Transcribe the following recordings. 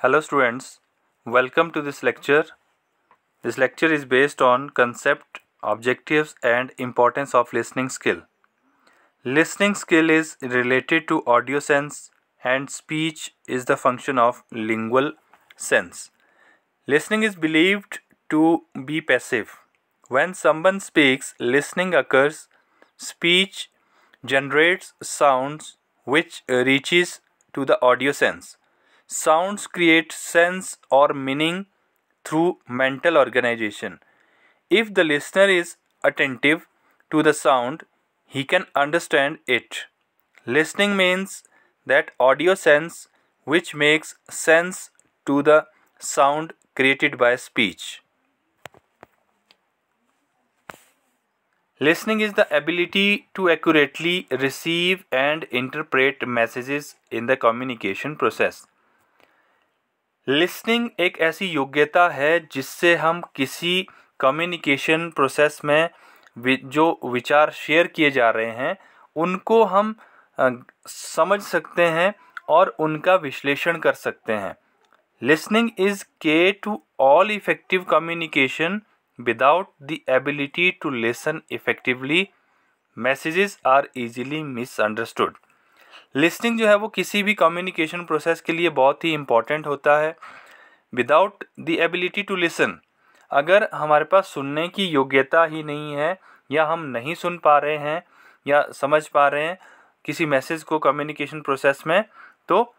Hello students, welcome to this lecture. This lecture is based on concept, objectives and importance of listening skill. Listening skill is related to audio sense and speech is the function of lingual sense. Listening is believed to be passive. When someone speaks, listening occurs. Speech generates sounds which reaches to the audio sense. Sounds create sense or meaning through mental organization. If the listener is attentive to the sound, he can understand it. Listening means that audio sense which makes sense to the sound created by speech. Listening is the ability to accurately receive and interpret messages in the communication process. Listening एक ऐसी योग्यता है जिससे हम किसी communication process में जो विचार शेयर किए जा रहे हैं उनको हम समझ सकते हैं और उनका विश्लेषण कर सकते हैं. Listening is key to all effective communication. Without the ability to listen effectively messages are easily misunderstood. Listening जो है वो किसी भी कम्युनिकेशन प्रोसेस के लिए बहुत ही इम्पॉर्टेंट होता है. Without the ability to listen, अगर हमारे पास सुनने की योग्यता ही नहीं है या हम नहीं सुन पा रहे हैं या समझ पा रहे हैं किसी मैसेज को कम्युनिकेशन प्रोसेस में, तो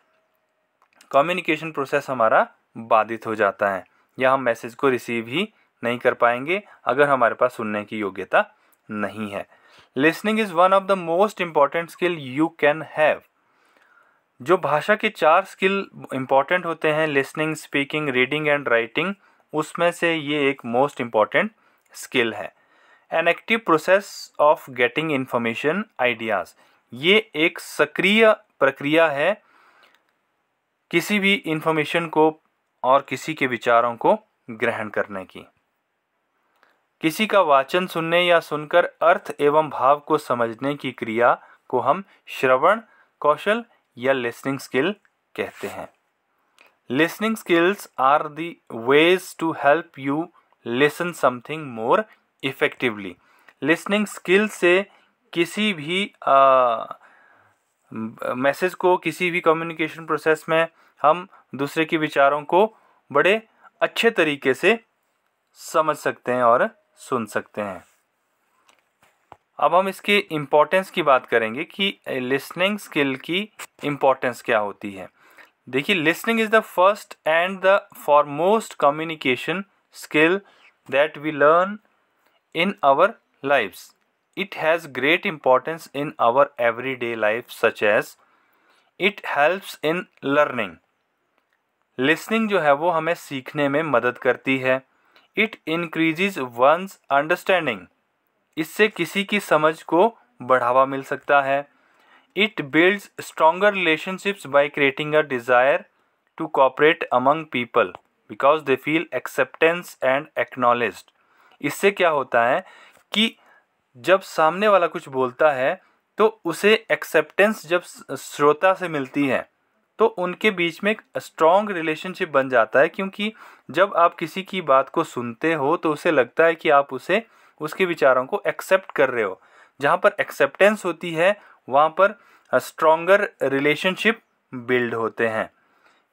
कम्युनिकेशन प्रोसेस हमारा बाधित हो जाता है या हम मैसेज को रिसीव ही नहीं कर पाएंगे अगर हमारे पास सुनने की योग्यता नहीं है. Listening is one of the most important skill you can have. जो भाषा के 4 स्किल इम्पॉर्टेंट होते हैं, listening, speaking, reading and writing, उसमें से ये एक मोस्ट इम्पॉर्टेंट स्किल है. An active process of getting information ideas. ये एक सक्रिय प्रक्रिया है किसी भी इन्फॉर्मेशन को और किसी के विचारों को ग्रहण करने की. किसी का वाचन सुनने या सुनकर अर्थ एवं भाव को समझने की क्रिया को हम श्रवण कौशल या लिसनिंग स्किल कहते हैं. Listening skills are the ways to help you listen something more effectively. Listening skill से किसी भी मैसेज को, किसी भी कम्युनिकेशन प्रोसेस में हम दूसरे के विचारों को बड़े अच्छे तरीके से समझ सकते हैं और सुन सकते हैं. अब हम इसके इम्पोर्टेंस की बात करेंगे कि लिसनिंग स्किल की इम्पोर्टेंस क्या होती है. देखिए, listening is the first and the foremost communication skill that we learn in our lives. It has great importance in our everyday life such as it helps in learning. Listening जो है वो हमें सीखने में मदद करती है. It increases one's understanding. इससे किसी की समझ को बढ़ावा मिल सकता है. It builds stronger relationships by creating a desire to cooperate among people because they feel acceptance and acknowledged. इससे क्या होता है कि जब सामने वाला कुछ बोलता है तो उसे एक्सेप्टेंस जब श्रोता से मिलती है तो उनके बीच में एक स्ट्रॉन्ग रिलेशनशिप बन जाता है, क्योंकि जब आप किसी की बात को सुनते हो तो उसे लगता है कि आप उसे, उसके विचारों को एक्सेप्ट कर रहे हो. जहाँ पर एक्सेप्टेंस होती है वहाँ पर स्ट्रॉन्गर रिलेशनशिप बिल्ड होते हैं.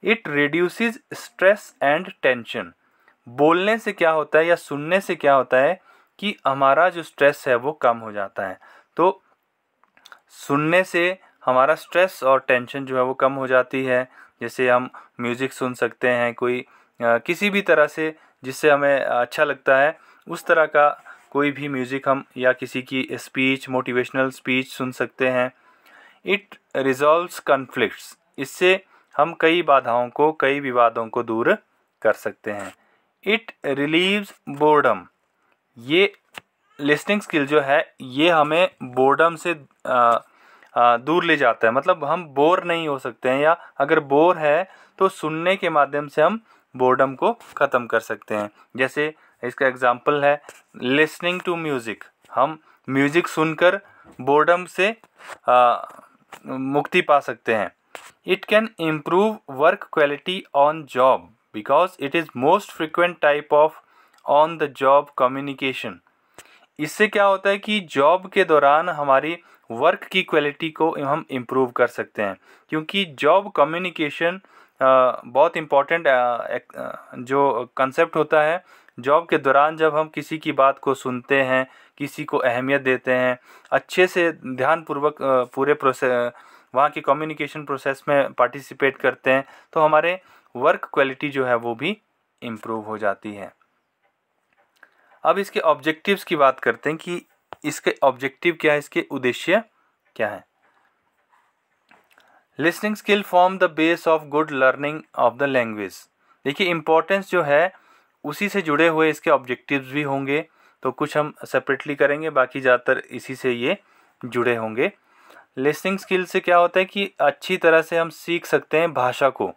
It reduces stress and tension. बोलने से क्या होता है या सुनने से क्या होता है कि हमारा जो स्ट्रेस है वो कम हो जाता है. तो सुनने से हमारा स्ट्रेस और टेंशन जो है वो कम हो जाती है. जैसे हम म्यूज़िक सुन सकते हैं, कोई किसी भी तरह से जिससे हमें अच्छा लगता है उस तरह का कोई भी म्यूज़िक हम, या किसी की स्पीच, मोटिवेशनल स्पीच सुन सकते हैं. It resolves conflicts. इससे हम कई बाधाओं को, कई विवादों को दूर कर सकते हैं. It relieves boredom. ये लिसनिंग स्किल जो है ये हमें बोर्डम से दूर ले जाता है. मतलब हम बोर नहीं हो सकते हैं, या अगर बोर है तो सुनने के माध्यम से हम बोर्डम को ख़त्म कर सकते हैं. जैसे इसका एग्जांपल है लिसनिंग टू म्यूज़िक. हम म्यूज़िक सुनकर बोर्डम से मुक्ति पा सकते हैं. It can improve work quality on job because it is most frequent type of on the job communication. इससे क्या होता है कि जॉब के दौरान हमारी वर्क की क्वालिटी को हम इम्प्रूव कर सकते हैं, क्योंकि जॉब कम्युनिकेशन बहुत इम्पॉर्टेंट जो कंसेप्ट होता है। जॉब के दौरान जब हम किसी की बात को सुनते हैं, किसी को अहमियत देते हैं, अच्छे से ध्यानपूर्वक पूरे प्रोसेस वहाँ की कम्युनिकेशन प्रोसेस में पार्टिसिपेट करते हैं, तो हमारे वर्क क्वालिटी जो है वो भी इम्प्रूव हो जाती है। अब इसके ऑब्जेक्टिव्स की बात करते हैं कि इसके ऑब्जेक्टिव क्या है, इसके उद्देश्य क्या है। Listening skill form the base of good learning of the language. देखिए इम्पोर्टेंस जो है उसी से जुड़े हुए इसके ऑब्जेक्टिव्स भी होंगे, तो कुछ हम सेपरेटली करेंगे, बाकी ज़्यादातर इसी से ये जुड़े होंगे। लिसनिंग स्किल से क्या होता है कि अच्छी तरह से हम सीख सकते हैं भाषा को,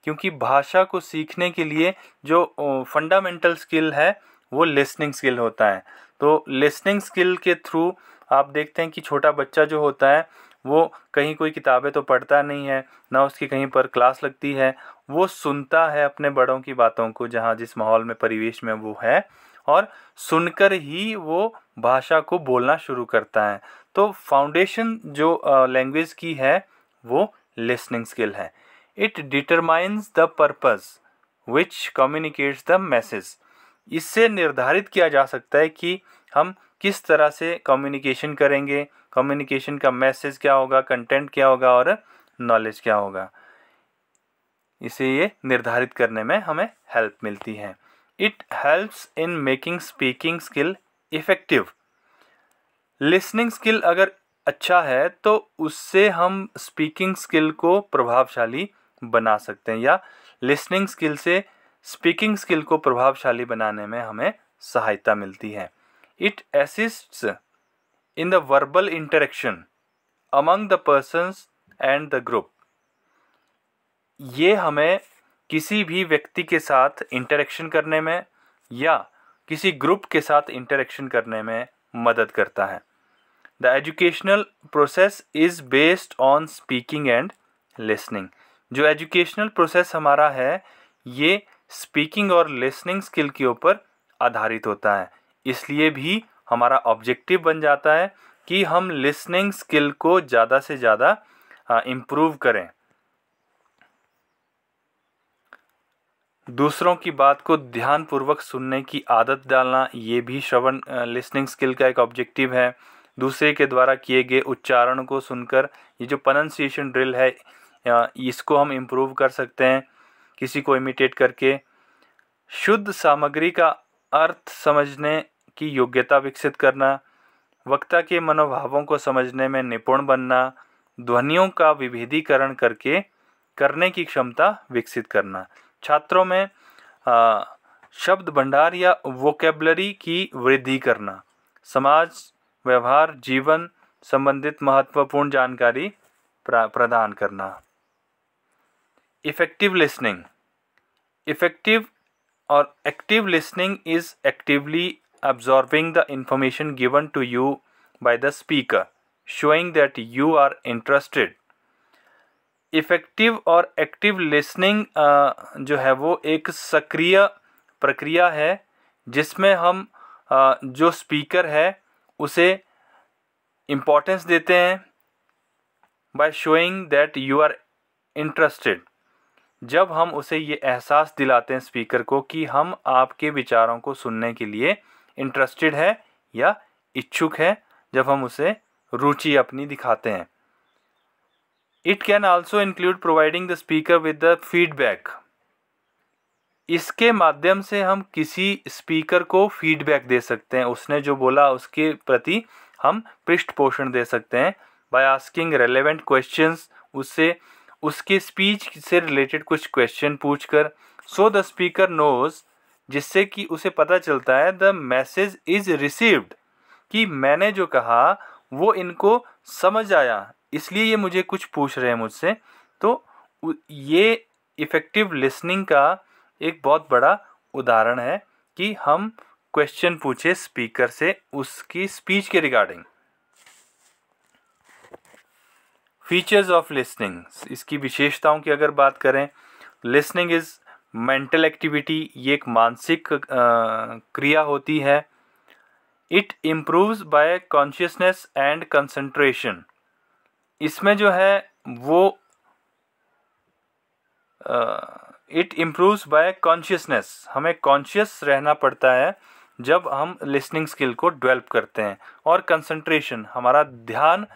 क्योंकि भाषा को सीखने के लिए जो फंडामेंटल स्किल है वो लिसनिंग स्किल होता है। तो लिसनिंग स्किल के थ्रू आप देखते हैं कि छोटा बच्चा जो होता है वो कहीं कोई किताबें तो पढ़ता नहीं है, ना उसकी कहीं पर क्लास लगती है, वो सुनता है अपने बड़ों की बातों को जहाँ जिस माहौल में परिवेश में वो है, और सुनकर ही वो भाषा को बोलना शुरू करता है। तो फाउंडेशन जो लैंग्वेज की है वो लिसनिंग स्किल है। It determines the purpose which communicates the message. इससे निर्धारित किया जा सकता है कि हम किस तरह से कम्युनिकेशन करेंगे, कम्युनिकेशन का मैसेज क्या होगा, कंटेंट क्या होगा और नॉलेज क्या होगा। इसे ये निर्धारित करने में हमें हेल्प मिलती है। It helps in making speaking skill effective. Listening skill अगर अच्छा है तो उससे हम स्पीकिंग स्किल को प्रभावशाली बना सकते हैं, या लिसनिंग स्किल से स्पीकिंग स्किल को प्रभावशाली बनाने में हमें सहायता मिलती है। It assists in the verbal interaction among the persons and the group. ये हमें किसी भी व्यक्ति के साथ इंटरेक्शन करने में या किसी ग्रुप के साथ इंटरेक्शन करने में मदद करता है। The educational process is based on speaking and listening. जो एजुकेशनल प्रोसेस हमारा है ये स्पीकिंग और लिसनिंग स्किल के ऊपर आधारित होता है। इसलिए भी हमारा ऑब्जेक्टिव बन जाता है कि हम लिसनिंग स्किल को ज़्यादा से ज़्यादा इम्प्रूव करें। दूसरों की बात को ध्यानपूर्वक सुनने की आदत डालना, ये भी श्रवण लिसनिंग स्किल का एक ऑब्जेक्टिव है। दूसरे के द्वारा किए गए उच्चारण को सुनकर, ये जो प्रोनंसिएशन ड्रिल है इसको हम इम्प्रूव कर सकते हैं किसी को इमिटेट करके। शुद्ध सामग्री का अर्थ समझने की योग्यता विकसित करना, वक्ता के मनोभावों को समझने में निपुण बनना, ध्वनियों का विभेदीकरण करने की क्षमता विकसित करना, छात्रों में शब्द भंडार या वोकेबलरी की वृद्धि करना, समाज व्यवहार जीवन संबंधित महत्वपूर्ण जानकारी प्रदान करना। Effective listening. इफेक्टिव और active listening is actively absorbing the information given to you by the speaker, showing that you are interested. Effective और एक्टिव लिसनिंग जो है वो एक सक्रिय प्रक्रिया है जिसमें हम जो स्पीकर है उसे इम्पोर्टेंस देते हैं by showing that you are interested। जब हम उसे ये एहसास दिलाते हैं स्पीकर को कि हम आपके विचारों को सुनने के लिए इंटरेस्टेड है या इच्छुक है, जब हम उसे रुचि अपनी दिखाते हैं। It can also include providing the speaker with the feedback. इसके माध्यम से हम किसी स्पीकर को फीडबैक दे सकते हैं, उसने जो बोला उसके प्रति हम पृष्ठ पोषण दे सकते हैं बाय आस्किंग रेलेवेंट क्वेश्चंस। उससे उसके स्पीच से रिलेटेड कुछ क्वेश्चन पूछकर, सो द स्पीकर नोज, जिससे कि उसे पता चलता है द मैसेज इज रिसीव्ड, कि मैंने जो कहा वो इनको समझ आया, इसलिए ये मुझे कुछ पूछ रहे हैं मुझसे। तो ये इफ़ेक्टिव लिसनिंग का एक बहुत बड़ा उदाहरण है कि हम क्वेश्चन पूछे स्पीकर से उसकी स्पीच के रिगार्डिंग। फीचर्स ऑफ लिसनिंग, इसकी विशेषताओं की अगर बात करें, लिसनिंग इज़ मेंटल एक्टिविटी, ये एक मानसिक क्रिया होती है। It improves by consciousness and concentration, इसमें जो है वो इट इम्प्रूव्स बाय कॉन्शियसनेस, हमें कॉन्शियस रहना पड़ता है जब हम लिसनिंग स्किल को डेवलप करते हैं। और कंसंट्रेशन, हमारा ध्यान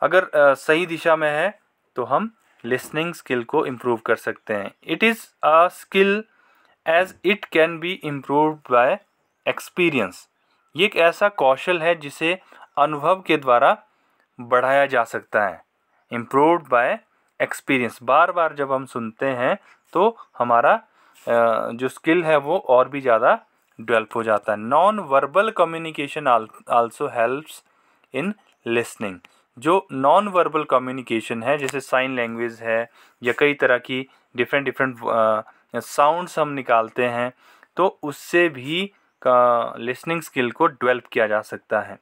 अगर सही दिशा में है तो हम लिसनिंग स्किल को इम्प्रूव कर सकते हैं। It is a skill as it can be improved by experience, ये एक ऐसा कौशल है जिसे अनुभव के द्वारा बढ़ाया जा सकता है। इम्प्रूव्ड बाय एक्सपीरियंस, बार बार जब हम सुनते हैं तो हमारा जो स्किल है वो और भी ज़्यादा डेवलप हो जाता है। Non verbal communication also helps in listening, जो नॉन वर्बल कम्युनिकेशन है जैसे साइन लैंग्वेज है या कई तरह की डिफरेंट साउंड्स हम निकालते हैं, तो उससे भी लिसनिंग स्किल को डेवलप किया जा सकता है।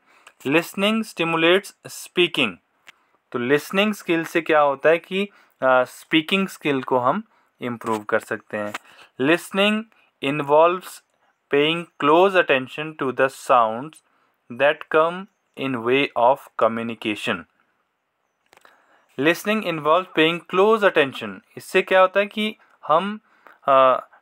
लिसनिंग स्टिमुलेट्स स्पीकिंग, तो लिसनिंग स्किल से क्या होता है कि स्पीकिंग स्किल को हम इम्प्रूव कर सकते हैं। Listening involves paying close attention to the sounds that come in way of communication. Listening involve paying close attention, इससे क्या होता है कि हम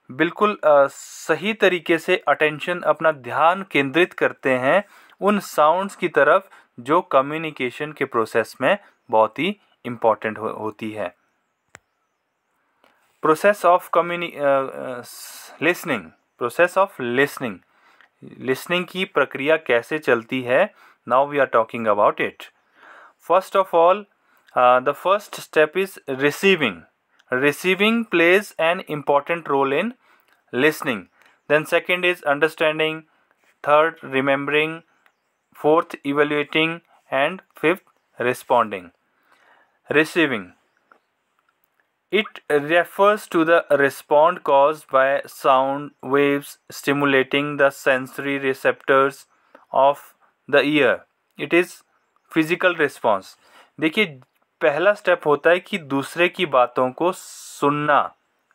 बिल्कुल सही तरीके से अटेंशन, अपना ध्यान केंद्रित करते हैं उन साउंड्स की तरफ जो कम्युनिकेशन के प्रोसेस में बहुत ही इम्पॉर्टेंट होती है। Process of listening, process of listening, listening की प्रक्रिया कैसे चलती है, now we are talking about it. First of all, the first step is receiving, receiving plays an important role in listening. Then second is understanding, third remembering, fourth evaluating, and fifth responding. Receiving, it refers to the response caused by sound waves stimulating the sensory receptors of the ear. It is physical response. देखिए, पहला step होता है कि दूसरे की बातों को सुनना,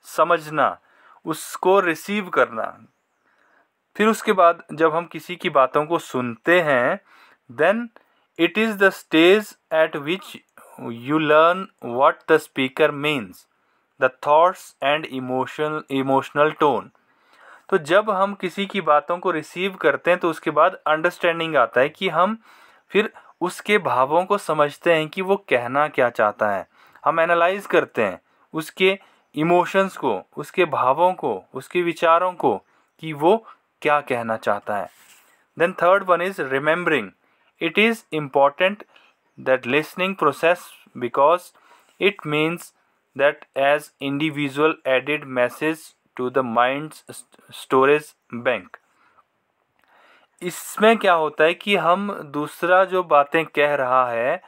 समझना, उसको रिसीव करना। फिर उसके बाद जब हम किसी की बातों को सुनते हैं, then it is the stage at which you learn what the speaker means, the thoughts and emotional tone. तो जब हम किसी की बातों को रिसीव करते हैं तो उसके बाद अंडरस्टैंडिंग आता है कि हम फिर उसके भावों को समझते हैं कि वो कहना क्या चाहता है। हम एनालाइज करते हैं उसके इमोशंस को, उसके भावों को, उसके विचारों को कि वो क्या कहना चाहता है। Then third one is remembering. It is important that listening process because it means that as individual added message to the mind's storage bank. इसमें क्या होता है कि हम दूसरा जो बातें कह रहा है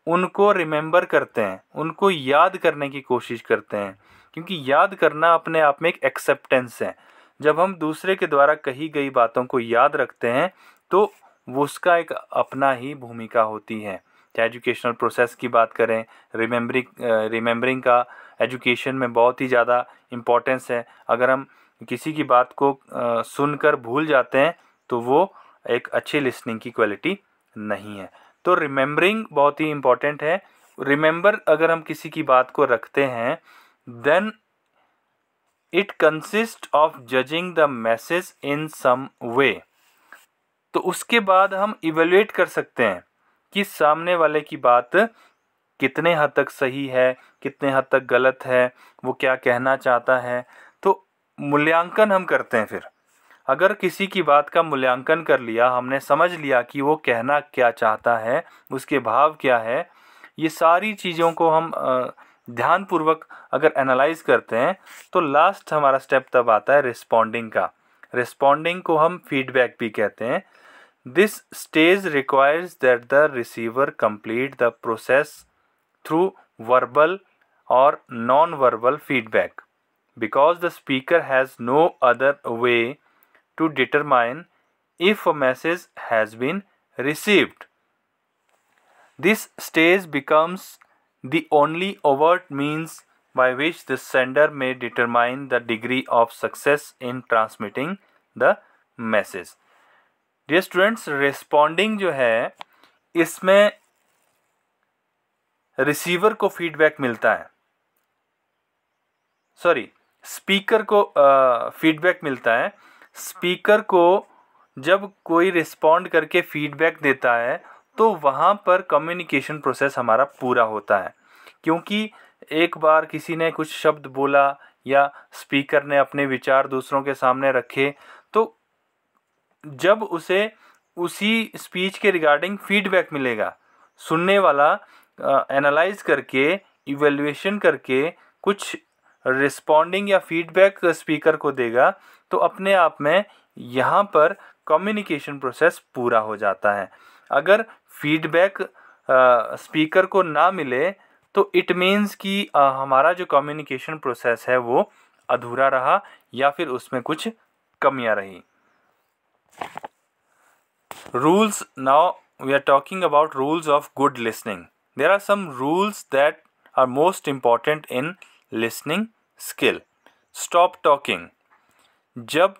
उनको रिमेंबर करते हैं, उनको याद करने की कोशिश करते हैं, क्योंकि याद करना अपने आप में एक एक्सेप्टेंस है। जब हम दूसरे के द्वारा कही गई बातों को याद रखते हैं तो वो उसका एक अपना ही भूमिका होती है। चाहे एजुकेशनल प्रोसेस की बात करें, रिमेंबरिंग का एजुकेशन में बहुत ही ज़्यादा इम्पोर्टेंस है। अगर हम किसी की बात को सुनकर भूल जाते हैं तो वो एक अच्छी लिसनिंग की क्वालिटी नहीं है। तो रिमेंबरिंग बहुत ही इम्पोर्टेंट है। रिमेंबर अगर हम किसी की बात को रखते हैं, then it consist of judging the message in some way. तो उसके बाद हम इवेल्युएट कर सकते हैं कि सामने वाले की बात कितने हद तक सही है, कितने हद तक गलत है, वो क्या कहना चाहता है। तो मूल्यांकन हम करते हैं। फिर अगर किसी की बात का मूल्यांकन कर लिया, हमने समझ लिया कि वो कहना क्या चाहता है, उसके भाव क्या है, ये सारी चीज़ों को हम ध्यानपूर्वक अगर एनालाइज करते हैं तो लास्ट हमारा स्टेप तब आता है रिस्पॉन्डिंग का। रिस्पॉन्डिंग को हम फीडबैक भी कहते हैं। This stage requires that the receiver complete the process through verbal और non verbal feedback because the speaker has no other way to determine if a message has been received. This stage becomes the only overt means by which the sender may determine the degree of success in transmitting the message. Dear students, responding जो है इसमें receiver को feedback मिलता है, sorry speaker को feedback मिलता है। Speaker को जब कोई रिस्पॉन्ड करके फीडबैक देता है तो वहाँ पर कम्युनिकेशन प्रोसेस हमारा पूरा होता है, क्योंकि एक बार किसी ने कुछ शब्द बोला या स्पीकर ने अपने विचार दूसरों के सामने रखे, तो जब उसे उसी स्पीच के रिगार्डिंग फीडबैक मिलेगा, सुनने वाला एनालाइज करके इवैल्यूएशन करके कुछ रिस्पॉन्डिंग या फीडबैक स्पीकर को देगा, तो अपने आप में यहाँ पर कम्युनिकेशन प्रोसेस पूरा हो जाता है। अगर फीडबैक स्पीकर को ना मिले तो इट मीन्स कि हमारा जो कम्युनिकेशन प्रोसेस है वो अधूरा रहा या फिर उसमें कुछ कमियां रही। Rules, now we are talking about rules of good listening. There are some rules that are most important in listening skill. Stop talking, जब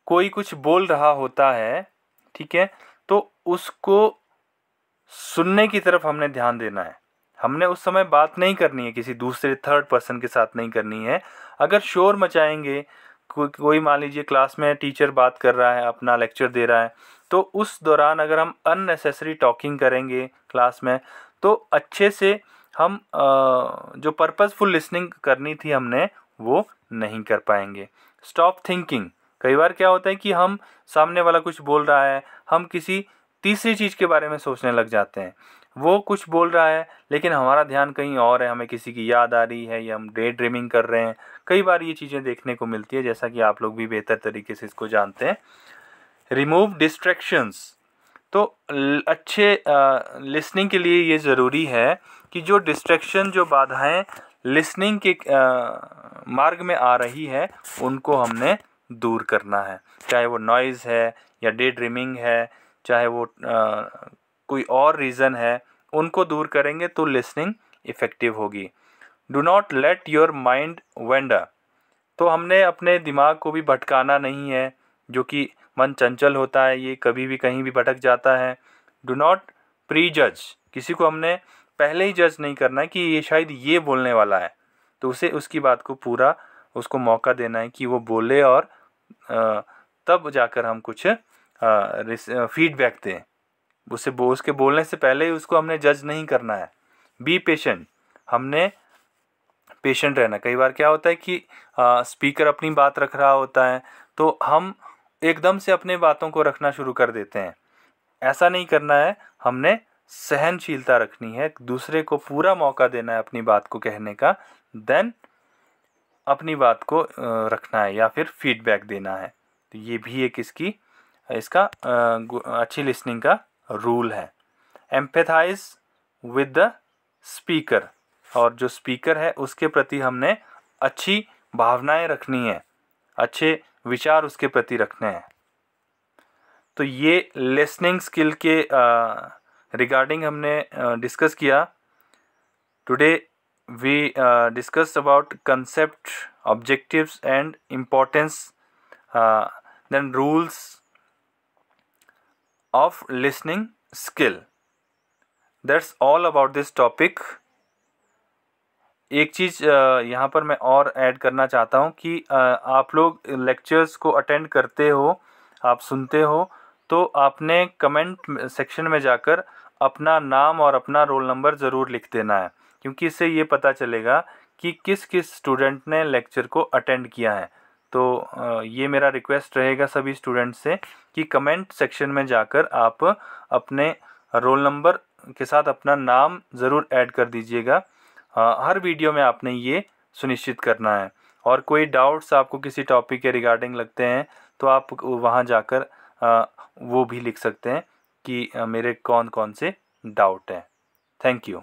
कोई कुछ बोल रहा होता है, ठीक है, तो उसको सुनने की तरफ हमने ध्यान देना है। हमने उस समय बात नहीं करनी है, किसी दूसरे थर्ड पर्सन के साथ नहीं करनी है। अगर शोर मचाएंगे, कोई मान लीजिए क्लास में टीचर बात कर रहा है, अपना लेक्चर दे रहा है, तो उस दौरान अगर हम अननेसेसरी टॉकिंग करेंगे क्लास में, तो अच्छे से हम जो पर्पसफुल लिसनिंग करनी थी हमने वो नहीं कर पाएंगे। स्टॉप थिंकिंग, कई बार क्या होता है कि हम सामने वाला कुछ बोल रहा है, हम किसी तीसरी चीज़ के बारे में सोचने लग जाते हैं। वो कुछ बोल रहा है लेकिन हमारा ध्यान कहीं और है, हमें किसी की याद आ रही है या हम डे ड्रीमिंग कर रहे हैं। कई बार ये चीज़ें देखने को मिलती है, जैसा कि आप लोग भी बेहतर तरीके से इसको जानते हैं। रिमूव डिस्ट्रैक्शंस, तो अच्छे लिसनिंग के लिए ये ज़रूरी है कि जो डिस्ट्रैक्शन, जो बाधाएं लिसनिंग के मार्ग में आ रही है उनको हमने दूर करना है। चाहे वो नॉइज़ है या डे ड्रीमिंग है, चाहे वो कोई और रीज़न है, उनको दूर करेंगे तो लिसनिंग इफ़ेक्टिव होगी। Do not let your mind vendor, तो हमने अपने दिमाग को भी भटकाना नहीं है, जो कि मन चंचल होता है, ये कभी भी कहीं भी भटक जाता है। डू नॉट प्री जज, किसी को हमने पहले ही जज नहीं करना है कि ये शायद ये बोलने वाला है, तो उसे उसकी बात को पूरा उसको मौका देना है कि वो बोले और तब जाकर हम कुछ फीडबैक दें। उसके बोलने से पहले ही उसको हमने जज नहीं करना है। बी पेशेंट, हमने पेशेंट रहना। कई बार क्या होता है कि स्पीकर अपनी बात रख रहा होता है तो हम एकदम से अपने बातों को रखना शुरू कर देते हैं। ऐसा नहीं करना है, हमने सहनशीलता रखनी है, दूसरे को पूरा मौका देना है अपनी बात को कहने का, देन अपनी बात को रखना है या फिर फीडबैक देना है। तो ये भी एक इसका अच्छी लिसनिंग का रूल है। एम्पैथाइज विद द स्पीकर, और जो स्पीकर है उसके प्रति हमने अच्छी भावनाएं रखनी है, अच्छे विचार उसके प्रति रखने हैं। तो ये लिसनिंग स्किल के रिगार्डिंग हमने डिस्कस किया। Today we discussed about concept, objectives and importance, then rules of listening skill. That's all about this topic. एक चीज़ यहाँ पर मैं और ऐड करना चाहता हूँ कि आप लोग लेक्चर्स को अटेंड करते हो, आप सुनते हो, तो आपने कमेंट सेक्शन में जाकर अपना नाम और अपना रोल नंबर ज़रूर लिख देना है, क्योंकि इससे ये पता चलेगा कि किस किस स्टूडेंट ने लेक्चर को अटेंड किया है। तो ये मेरा रिक्वेस्ट रहेगा सभी स्टूडेंट से कि कमेंट सेक्शन में जाकर आप अपने रोल नंबर के साथ अपना नाम ज़रूर ऐड कर दीजिएगा। हर वीडियो में आपने ये सुनिश्चित करना है। और कोई डाउट्स आपको किसी टॉपिक के रिगार्डिंग लगते हैं तो आप वहाँ जाकर वो भी लिख सकते हैं कि मेरे कौन कौन से डाउट हैं। Thank you.